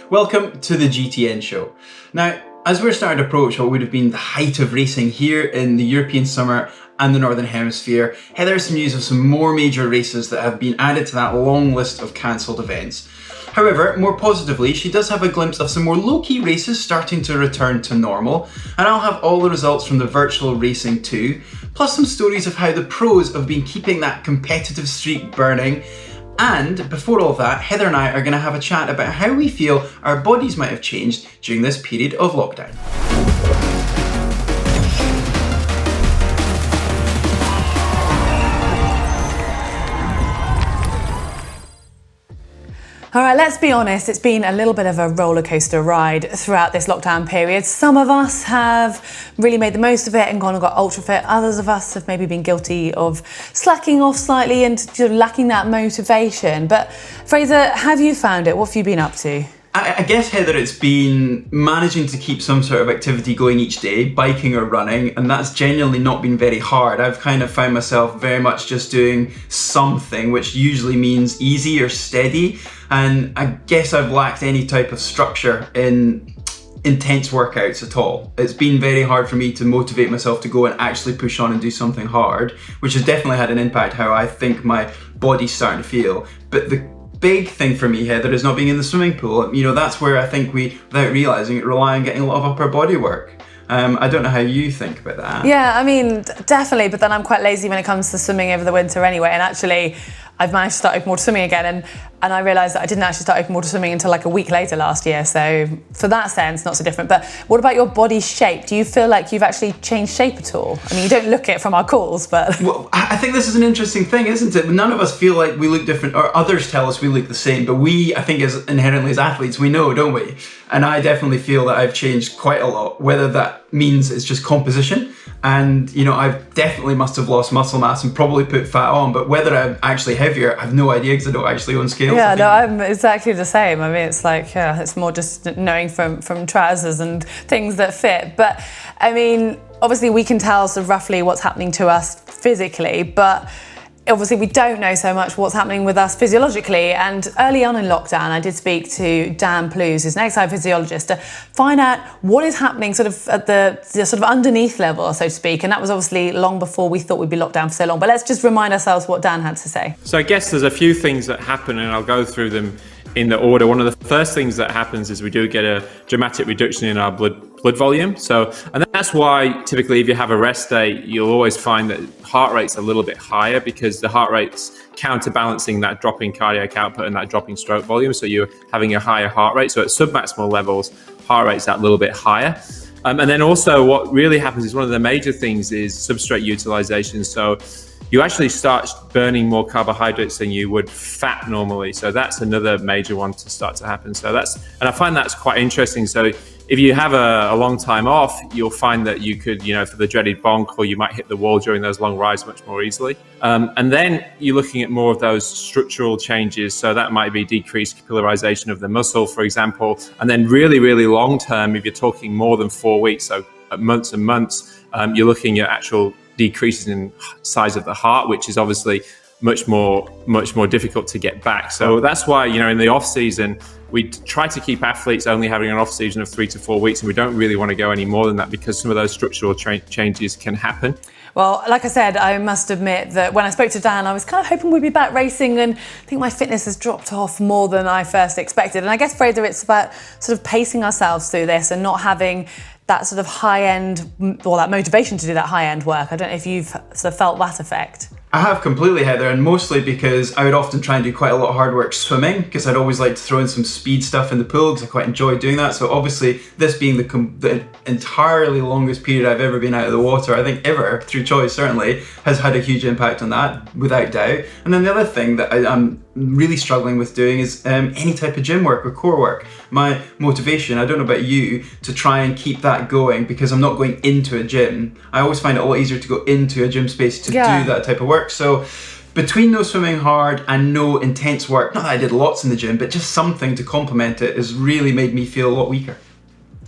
Welcome to the GTN show. Now, as we're starting to approach what would have been the height of racing here in the European summer and the Northern Hemisphere, Heather has some news of some more major races that have been added to that long list of cancelled events. However, more positively, she does have a glimpse of some more low-key races starting to return to normal, and I'll have all the results from the virtual racing too, plus some stories of how the pros have been keeping that competitive streak burning. And before all of that, Heather and I are going to have a chat about how we feel our bodies might have changed during this period of lockdown. All right, let's be honest, it's been a little bit of a roller coaster ride throughout this lockdown period. Some of us have really made the most of it and gone and got ultra fit. Others of us have maybe been guilty of slacking off slightly and sort of lacking that motivation. But Fraser, have you found it? What have you been up to? I guess, Heather, it's been managing to keep some sort of activity going each day, biking or running, and that's genuinely not been very hard. I've kind of found myself very much just doing something, which usually means easy or steady, and I guess I've lacked any type of structure in intense workouts at all. It's been very hard for me to motivate myself to go and actually push on and do something hard, which has definitely had an impact how I think my body's starting to feel. But the big thing for me, Heather, is not being in the swimming pool. You know, that's where I think we, without realising it, rely on getting a lot of upper body work. I don't know how you think about that. Yeah, I mean, definitely, but then I'm quite lazy when it comes to swimming over the winter anyway, and actually I've managed to start open water swimming again, and I realised that I didn't actually start open water swimming until like a week later last year, so for that sense, not so different. But what about your body shape? Do you feel like you've actually changed shape at all? I mean, you don't look it from our calls, but... Well, I think this is an interesting thing, isn't it? None of us feel like we look different, or others tell us we look the same, but we, I think, as inherently as athletes, we know, don't we? And I definitely feel that I've changed quite a lot, whether that means it's just composition, and you know, I definitely must have lost muscle mass and probably put fat on, but whether I'm actually heavier, I have no idea because I don't actually own scales. Yeah, no, I'm exactly the same. I mean, it's like, yeah, it's more just knowing from trousers and things that fit. But I mean, obviously we can tell sort of roughly what's happening to us physically, but obviously we don't know so much what's happening with us physiologically. And early on in lockdown, I did speak to Dan Plews, who's an exercise physiologist, to find out what is happening sort of at the sort of underneath level, so to speak. And that was obviously long before we thought we'd be locked down for so long. But let's just remind ourselves what Dan had to say. So I guess there's a few things that happen, and I'll go through them in the order. One of the first things that happens is we do get a dramatic reduction in our blood volume. And that's why typically if you have a rest day, you'll always find that heart rate's a little bit higher because the heart rate's counterbalancing that dropping cardiac output and that dropping stroke volume. So you're having a higher heart rate. So at submaximal levels, heart rate's that little bit higher. And then also what really happens is one of the major things is substrate utilization. So you actually start burning more carbohydrates than you would fat normally. So that's another major one to start to happen. And I find that's quite interesting. So if you have a long time off, you'll find that you could, you know, for the dreaded bonk, or you might hit the wall during those long rides much more easily. And then you're looking at more of those structural changes. So that might be decreased capillarization of the muscle, for example. And then really, really long term, if you're talking more than 4 weeks, so months and months, you're looking at actual decreases in size of the heart, which is obviously much more difficult to get back. So that's why, you know, in the off season, we try to keep athletes only having an off season of 3 to 4 weeks, and we don't really want to go any more than that because some of those structural changes can happen. Well, like I said, I must admit that when I spoke to Dan, I was kind of hoping we'd be back racing, and I think my fitness has dropped off more than I first expected. And I guess, Fraser, it's about sort of pacing ourselves through this and not having that sort of high-end, or that motivation to do that high-end work. I don't know if you've sort of felt that effect. I have completely, Heather, and mostly because I would often try and do quite a lot of hard work swimming, because I'd always like to throw in some speed stuff in the pool because I quite enjoy doing that. So obviously this being the entirely longest period I've ever been out of the water, I think ever, through choice certainly, has had a huge impact on that, without doubt. And then the other thing that I'm really struggling with doing is any type of gym work or core work. My motivation, I don't know about you, to try and keep that going, because I'm not going into a gym. I always find it a lot easier to go into a gym space to do that type of work. So between no swimming hard and no intense work, not that I did lots in the gym, but just something to complement it, has really made me feel a lot weaker.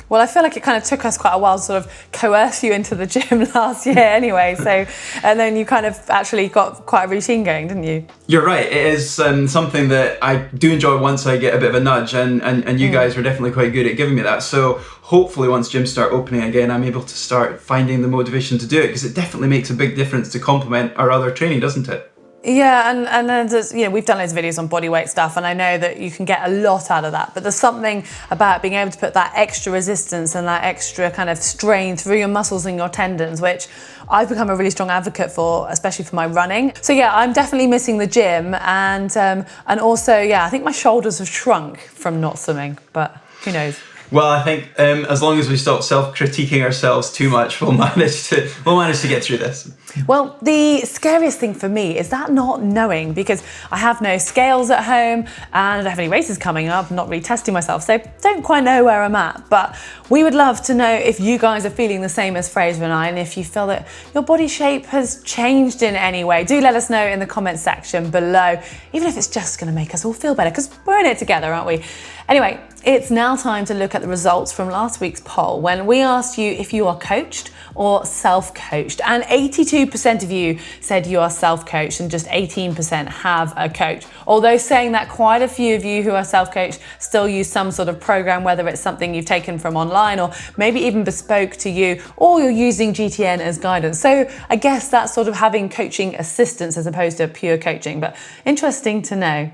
Well, I feel like it kind of took us quite a while to sort of coerce you into the gym last year anyway. So, and then you kind of actually got quite a routine going, didn't you? You're right. It is something that I do enjoy once I get a bit of a nudge, and you guys were definitely quite good at giving me that. So hopefully once gyms start opening again, I'm able to start finding the motivation to do it, because it definitely makes a big difference to complement our other training, doesn't it? Yeah, and then there's, we've done loads of videos on bodyweight stuff, and I know that you can get a lot out of that, but there's something about being able to put that extra resistance and that extra kind of strain through your muscles and your tendons, which I've become a really strong advocate for, especially for my running. So yeah, I'm definitely missing the gym, and also, yeah, I think my shoulders have shrunk from not swimming, but who knows. Well, I think as long as we stop self-critiquing ourselves too much, we'll manage to get through this. Well, the scariest thing for me is that not knowing, because I have no scales at home and I don't have any races coming up, I'm not really testing myself, so don't quite know where I'm at. But we would love to know if you guys are feeling the same as Fraser and I, and if you feel that your body shape has changed in any way. Do let us know in the comments section below, even if it's just going to make us all feel better, because we're in it together, aren't we? Anyway, it's now time to look at the results from last week's poll, when we asked you if you are coached or self-coached, and 82% of you said you are self-coached and just 18% have a coach. Although saying that, quite a few of you who are self-coached still use some sort of program, whether it's something you've taken from online or maybe even bespoke to you, or you're using GTN as guidance. So I guess that's sort of having coaching assistance as opposed to pure coaching, but interesting to know.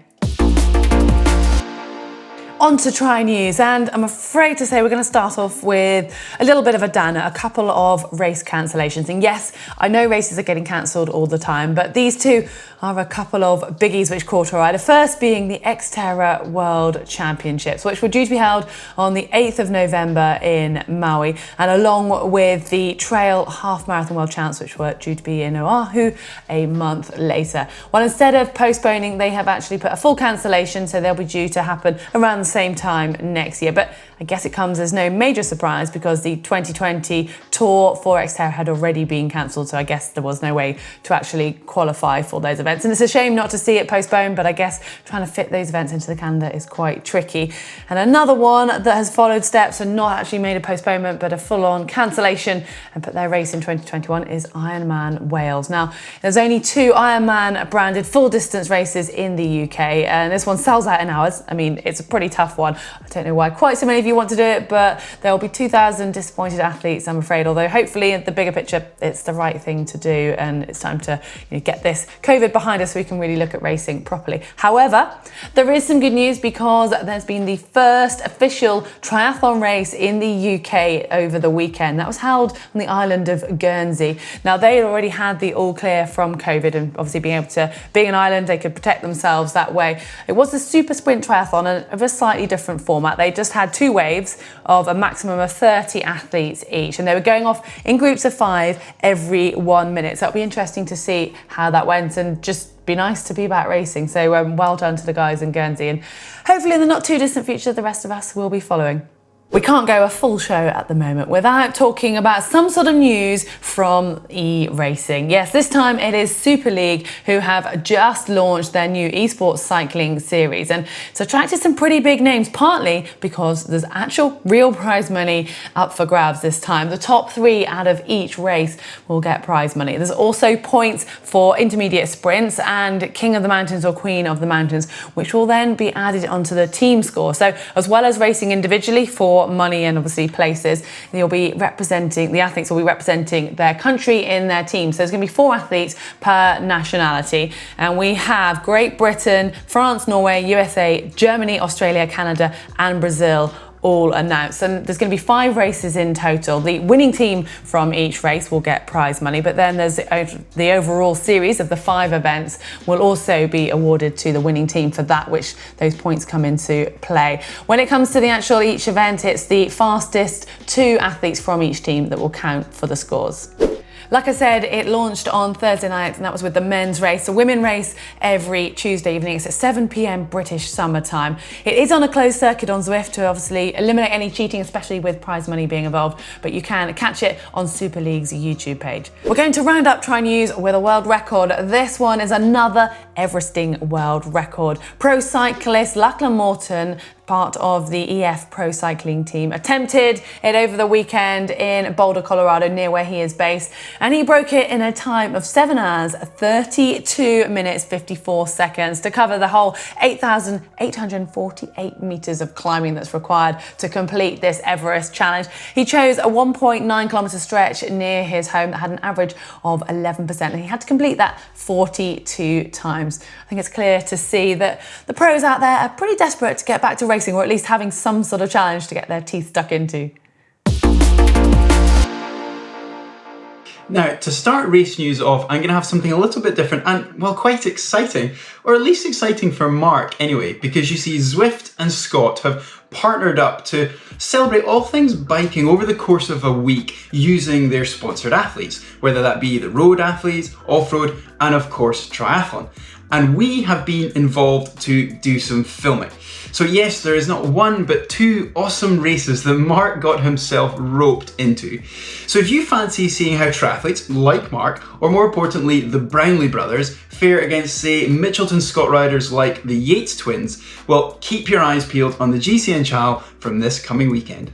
On to Tri News, and I'm afraid to say we're going to start off with a little bit of a downer, a couple of race cancellations. And yes, I know races are getting cancelled all the time, but these two are a couple of biggies which caught our eye. The first being the Xterra World Championships, which were due to be held on the 8th of November in Maui, and along with the Trail Half Marathon World Champs, which were due to be in Oahu a month later. Well, instead of postponing, they have actually put a full cancellation, so they'll be due to happen around the same time next year. But I guess it comes as no major surprise, because the 2020 tour for Xterra had already been cancelled, so I guess there was no way to actually qualify for those events. And it's a shame not to see it postponed, but I guess trying to fit those events into the calendar is quite tricky. And another one that has followed steps and not actually made a postponement but a full-on cancellation and put their race in 2021 is Ironman Wales. Now, there's only 2 Ironman branded full distance races in the UK, and this one sells out in hours. I mean, it's a pretty tough one. I don't know why quite so many of you want to do it, but there will be 2,000 disappointed athletes, I'm afraid, although hopefully in the bigger picture it's the right thing to do, and it's time to get this COVID behind us so we can really look at racing properly. However, there is some good news, because there's been the first official triathlon race in the UK over the weekend. That was held on the island of Guernsey. Now, they already had the all clear from COVID, and obviously being an island, they could protect themselves that way. It was a super sprint triathlon and of a slightly different format. They just had 2 waves of a maximum of 30 athletes each, and they were going off in groups of 5 every 1 minute. So it'll be interesting to see how that went, and just be nice to be back racing. So well done to the guys in Guernsey, and hopefully in the not too distant future the rest of us will be following. We can't go a full show at the moment without talking about some sort of news from e-racing. Yes, this time it is Super League, who have just launched their new esports cycling series, and it's attracted some pretty big names, partly because there's actual real prize money up for grabs this time. The top 3 out of each race will get prize money. There's also points for intermediate sprints and King of the Mountains or Queen of the Mountains, which will then be added onto the team score. So as well as racing individually for money and obviously places, the athletes will be representing their country in their team. So there's going to be 4 athletes per nationality, and we have Great Britain, France, Norway, USA, Germany, Australia, Canada and Brazil all announced. And there's going to be 5 races in total. The winning team from each race will get prize money, but then there's the overall series of the 5 events will also be awarded to the winning team for that, which those points come into play. When it comes to the actual each event, it's the fastest 2 athletes from each team that will count for the scores. Like I said, it launched on Thursday night, and that was with the men's race. The women race every Tuesday evening. It's at 7 p.m. British summer time. It is on a closed circuit on Zwift to obviously eliminate any cheating, especially with prize money being involved, but you can catch it on Super League's YouTube page. We're going to round up Tri News with a world record. This one is another Everesting world record. Pro cyclist Lachlan Morton part of the EF Pro Cycling team, attempted it over the weekend in Boulder, Colorado, near where he is based, and he broke it in a time of 7 hours, 32 minutes, 54 seconds to cover the whole 8,848 meters of climbing that's required to complete this Everest challenge. He chose a 1.9 kilometer stretch near his home that had an average of 11%, and he had to complete that 42 times. I think it's clear to see that the pros out there are pretty desperate to get back to racing, or at least having some sort of challenge to get their teeth stuck into. Now, to start race news off, I'm going to have something a little bit different and, well, quite exciting, or at least exciting for Mark anyway, because you see Zwift and Scott have partnered up to celebrate all things biking over the course of a week using their sponsored athletes, whether that be the road athletes, off-road, and of course triathlon. And we have been involved to do some filming. So yes, there is not one but two awesome races that Mark got himself roped into. So if you fancy seeing how triathletes like Mark, or more importantly the Brownlee brothers, fare against say Mitchelton Scott riders like the Yates twins, well, keep your eyes peeled on the GTN channel from this coming weekend.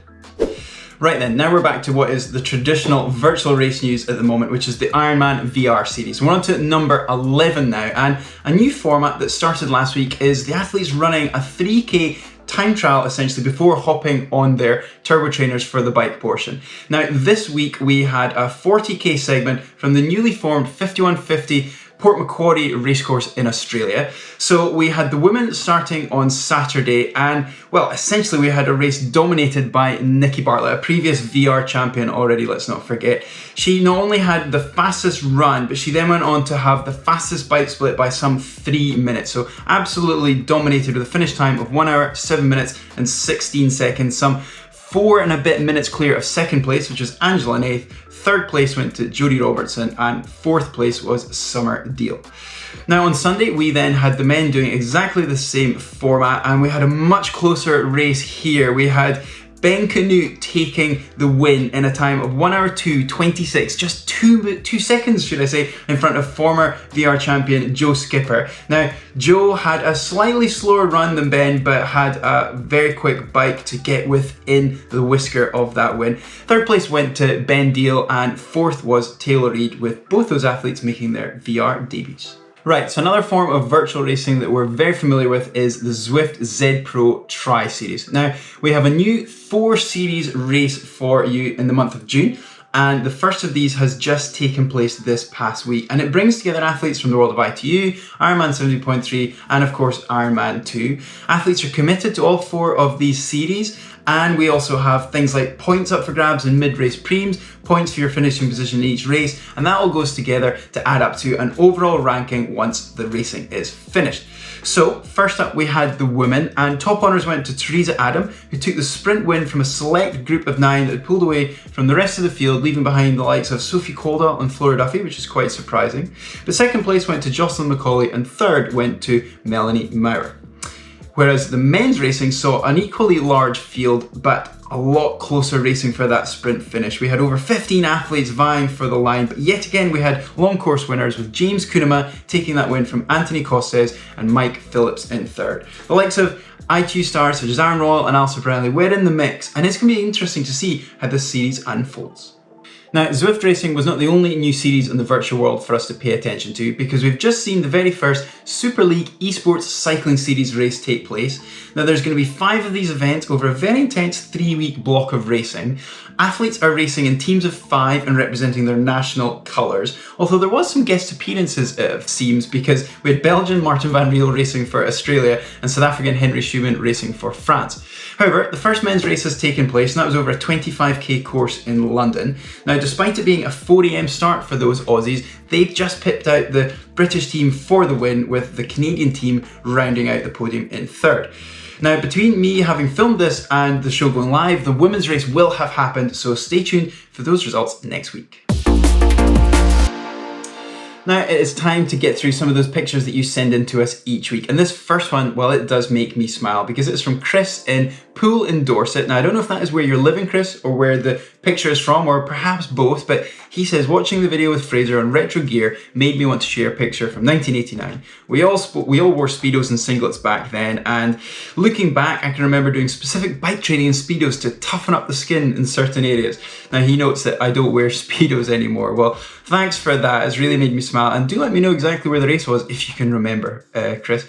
Right then, now we're back to what is the traditional virtual race news at the moment, which is the Ironman VR series. We're on to number 11 now, and a new format that started last week is the athletes running a 3K time trial essentially before hopping on their turbo trainers for the bike portion. Now this week we had a 40k segment from the newly formed 5150 Port Macquarie racecourse in Australia. So we had the women starting on Saturday, and well, essentially we had a race dominated by Nikki Bartlett, a previous VR champion already, let's not forget. She not only had the fastest run, but she then went on to have the fastest bike split by some 3 minutes. So absolutely dominated with a finish time of 1 hour, 7 minutes and 16 seconds, some 4 and a bit minutes clear of second place, which was Angela in 8th. Third place went to Jodie Robertson, and fourth place was Summer Deal. Now on Sunday, we then had the men doing exactly the same format, and we had a much closer race here. We had Ben Canute taking the win in a time of 1 hour 2:26, just two seconds, should I say, in front of former VR champion Joe Skipper. Now, Joe had a slightly slower run than Ben, but had a very quick bike to get within the whisker of that win. Third place went to Ben Deal, and fourth was Taylor Reid, with both those athletes making their VR debuts. Right, so another form of virtual racing that we're very familiar with is the Zwift Z Pro Tri Series. Now, we have a new 4 series race for you in the month of June, and the first of these has just taken place this past week, and it brings together athletes from the world of ITU, Ironman 70.3, and of course Ironman 2. Athletes are committed to all 4 of these series, and we also have things like points up for grabs in mid-race preems, points for your finishing position in each race, and that all goes together to add up to an overall ranking once the racing is finished. So first up we had the women, and top honours went to Teresa Adam, who took the sprint win from a select group of 9 that had pulled away from the rest of the field, leaving behind the likes of Sophie Caldwell and Flora Duffy, which is quite surprising. But second place went to Jocelyn McCauley, and third went to Melanie Maurer. Whereas the men's racing saw an equally large field, but a lot closer racing for that sprint finish. We had over 15 athletes vying for the line, but yet again we had long course winners, with James Kunema taking that win from Anthony Costes and Mike Phillips in third. The likes of ITU stars such as Aaron Royal and Alistair Brownlee were in the mix, and it's going to be interesting to see how this series unfolds. Now, Zwift Racing was not the only new series in the virtual world for us to pay attention to, because we've just seen the very first Super League Esports Cycling Series race take place. Now, there's going to be 5 of these events over a very intense 3-week block of racing. Athletes are racing in teams of 5 and representing their national colours, although there was some guest appearances, it seems, because we had Belgian Martin van Riel racing for Australia and South African Henry Schumann racing for France. However, the first men's race has taken place, and that was over a 25k course in London. Now, despite it being a 4 AM start for those Aussies, they just pipped out the British team for the win, with the Canadian team rounding out the podium in third. Now, between me having filmed this and the show going live, the women's race will have happened, so stay tuned for those results next week. Now it is time to get through some of those pictures that you send in to us each week. And this first one, well, it does make me smile because it's from Chris in pool in Dorset. Now, I don't know if that is where you're living, Chris, or where the picture is from, or perhaps both, but he says, watching the video with Fraser on retro gear made me want to share a picture from 1989. We all wore Speedos and singlets back then, and looking back, I can remember doing specific bike training in Speedos to toughen up the skin in certain areas. Now, he notes that I don't wear Speedos anymore. Well, thanks for that. It's really made me smile, and do let me know exactly where the race was if you can remember, Chris.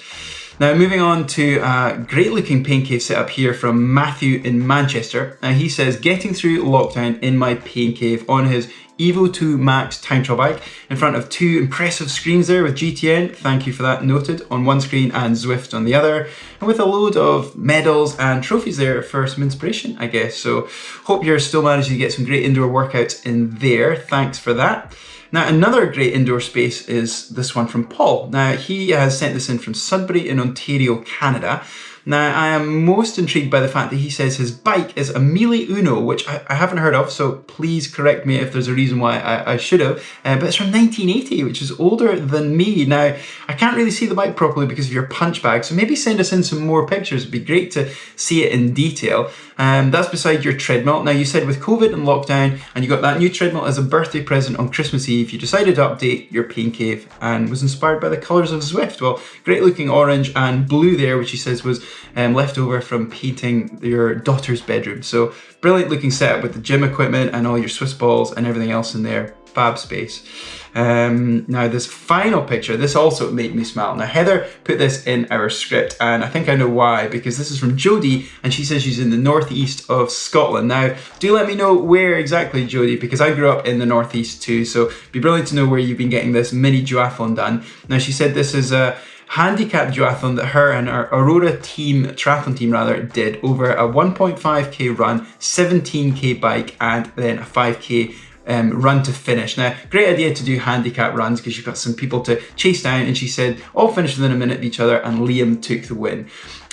Now, moving on to a great looking pain cave setup here from Matthew in Manchester. He says, getting through lockdown in my pain cave on his Evo 2 Max time trial bike in front of two impressive screens there with GTN, thank you for that, noted, on one screen and Zwift on the other, and with a load of medals and trophies there for some inspiration, I guess. So hope you're still managing to get some great indoor workouts in there. Thanks for that. Now, another great indoor space is this one from Paul. Now, he has sent this in from Sudbury in Ontario, Canada. Now, I am most intrigued by the fact that he says his bike is a Mille Uno, which I haven't heard of, so please correct me if there's a reason why I should have, but it's from 1980, which is older than me. Now, I can't really see the bike properly because of your punch bag, so maybe send us in some more pictures. It'd be great to see it in detail. That's beside your treadmill. Now, you said with COVID and lockdown, and you got that new treadmill as a birthday present on Christmas Eve, you decided to update your pain cave and was inspired by the colours of Zwift. Well, great looking orange and blue there, which he says was left over from painting your daughter's bedroom. So brilliant looking setup with the gym equipment and all your Swiss balls and everything else in there. Fab space. Now this final picture, this also made me smile. Now Heather put this in our script, and I think I know why, because this is from Jodie, and she says she's in the northeast of Scotland. Now do let me know where exactly, Jodie, because I grew up in the northeast too, so it'd be brilliant to know where you've been getting this mini duathlon done. Now she said this is a handicap duathlon that her and our Aurora triathlon team did over a 1.5k run, 17k bike, and then a 5k run to finish. Now, great idea to do handicap runs because you've got some people to chase down, and she said all finished within a minute of each other, and Liam took the win.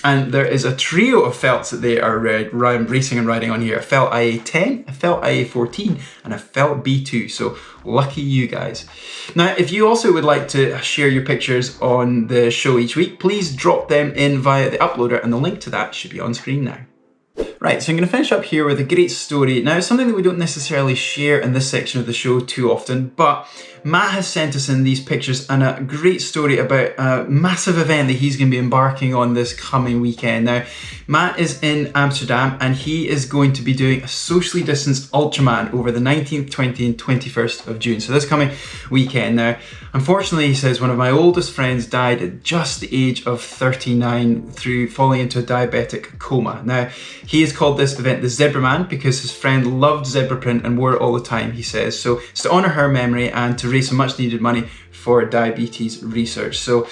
And there is a trio of felts that they are racing and riding on here. A felt IA10, a felt IA14, and a felt B2. So lucky you guys. Now, if you also would like to share your pictures on the show each week, please drop them in via the uploader, and the link to that should be on screen now. Right, so I'm going to finish up here with a great story. Now, it's something that we don't necessarily share in this section of the show too often, but Matt has sent us in these pictures and a great story about a massive event that he's going to be embarking on this coming weekend. Now, Matt is in Amsterdam, and he is going to be doing a socially distanced Ultraman over the 19th, 20th and 21st of June. So this coming weekend. Now, unfortunately, he says, one of my oldest friends died at just the age of 39 through falling into a diabetic coma. Now, he has called this event the Embrunman because his friend loved zebra print and wore it all the time, he says. So it's to honour her memory and to raise some much needed money for diabetes research. So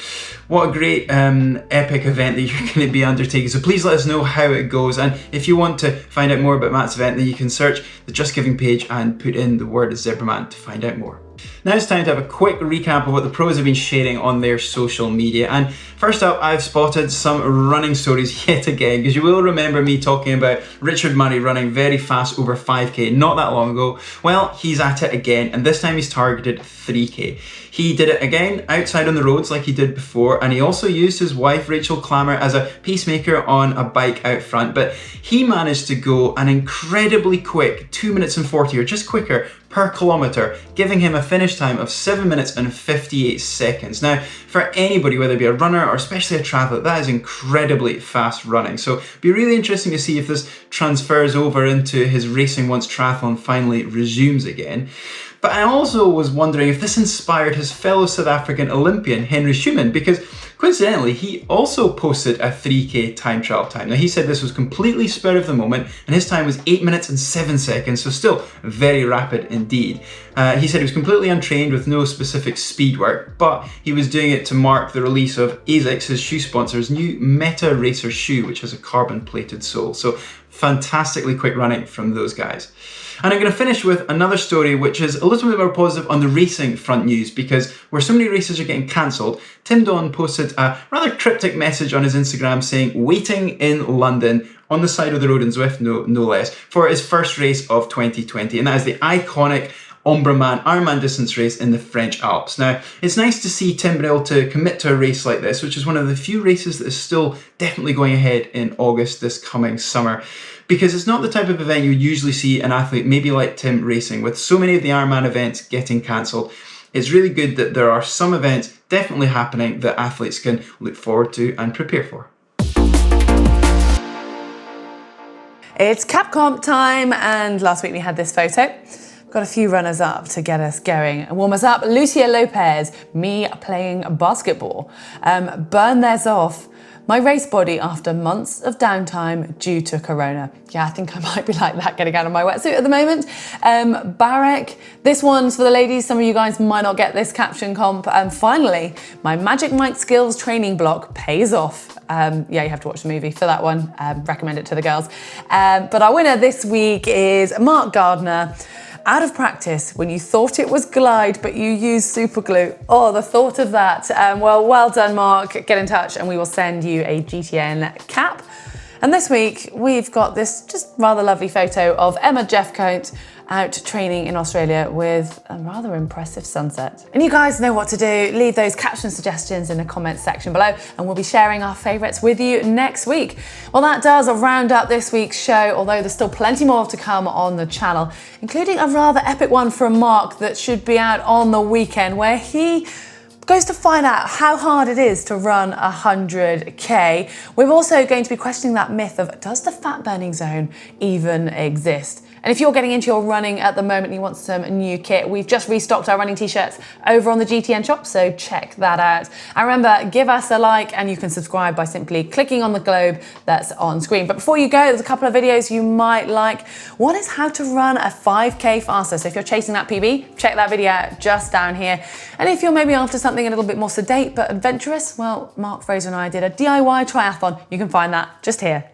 what a great epic event that you're going to be undertaking. So please let us know how it goes, and if you want to find out more about Matt's event, then you can search the Just Giving page and put in the word Zebraman to find out more. Now it's time to have a quick recap of what the pros have been sharing on their social media. And first up, I've spotted some running stories yet again, because you will remember me talking about Richard Murray running very fast over 5k not that long ago. Well, he's at it again, and this time he's targeted 3k. He did it again outside on the roads like he did before, and he also used his wife Rachel Clammer as a peacemaker on a bike out front, but he managed to go an incredibly quick 2 minutes and 40, or just quicker, per kilometre, giving him a finish time of 7 minutes and 58 seconds. Now, for anybody, whether it be a runner or especially a triathlete, that is incredibly fast running. So it'd be really interesting to see if this transfers over into his racing once triathlon finally resumes again. But I also was wondering if this inspired his fellow South African Olympian, Henry Schumann, because coincidentally, he also posted a 3k time trial time. Now, he said this was completely spur of the moment, and his time was 8 minutes and 7 seconds, so still very rapid indeed. He said he was completely untrained with no specific speed work, but he was doing it to mark the release of ASICS, his shoe sponsor's new Meta Racer shoe, which has a carbon-plated sole. So fantastically quick running from those guys. And I'm going to finish with another story which is a little bit more positive on the racing front news, because where so many races are getting cancelled, Tim Don posted a rather cryptic message on his Instagram saying, waiting in London on the side of the road in Zwift, no less, for his first race of 2020. And that is the iconic Embrunman Ironman distance race in the French Alps. Now, it's nice to see Tim been able to commit to a race like this, which is one of the few races that is still definitely going ahead in August this coming summer, because it's not the type of event you usually see an athlete maybe like Tim racing. With so many of the Ironman events getting cancelled, it's really good that there are some events definitely happening that athletes can look forward to and prepare for. It's Capcom time, and last week we had this photo. Got a few runners up to get us going and warm us up. Lucia Lopez, me playing basketball. Burn theirs off. My race body after months of downtime due to Corona. Yeah, I think I might be like that, getting out of my wetsuit at the moment. Barek, this one's for the ladies. Some of you guys might not get this caption comp. And finally, my Magic Mike skills training block pays off. Yeah, you have to watch the movie for that one. Recommend it to the girls. But our winner this week is Mark Gardner. Out of practice when you thought it was Glide, but you used super glue. Oh, the thought of that. Well done, Mark. Get in touch and we will send you a GTN cap. And this week, we've got this just rather lovely photo of Emma Jeffcoat out training in Australia with a rather impressive sunset. And you guys know what to do. Leave those caption suggestions in the comments section below and we'll be sharing our favorites with you next week. Well, that does round up this week's show, although there's still plenty more to come on the channel, including a rather epic one from Mark that should be out on the weekend, where he goes to find out how hard it is to run 100k. We're also going to be questioning that myth of, does the fat burning zone even exist? And if you're getting into your running at the moment and you want some new kit, we've just restocked our running t-shirts over on the GTN shop, so check that out. And remember, give us a like and you can subscribe by simply clicking on the globe that's on screen. But before you go, there's a couple of videos you might like. One is how to run a 5k faster. So if you're chasing that PB, check that video out just down here. And if you're maybe after something a little bit more sedate but adventurous, well, Mark Fraser and I did a DIY triathlon. You can find that just here.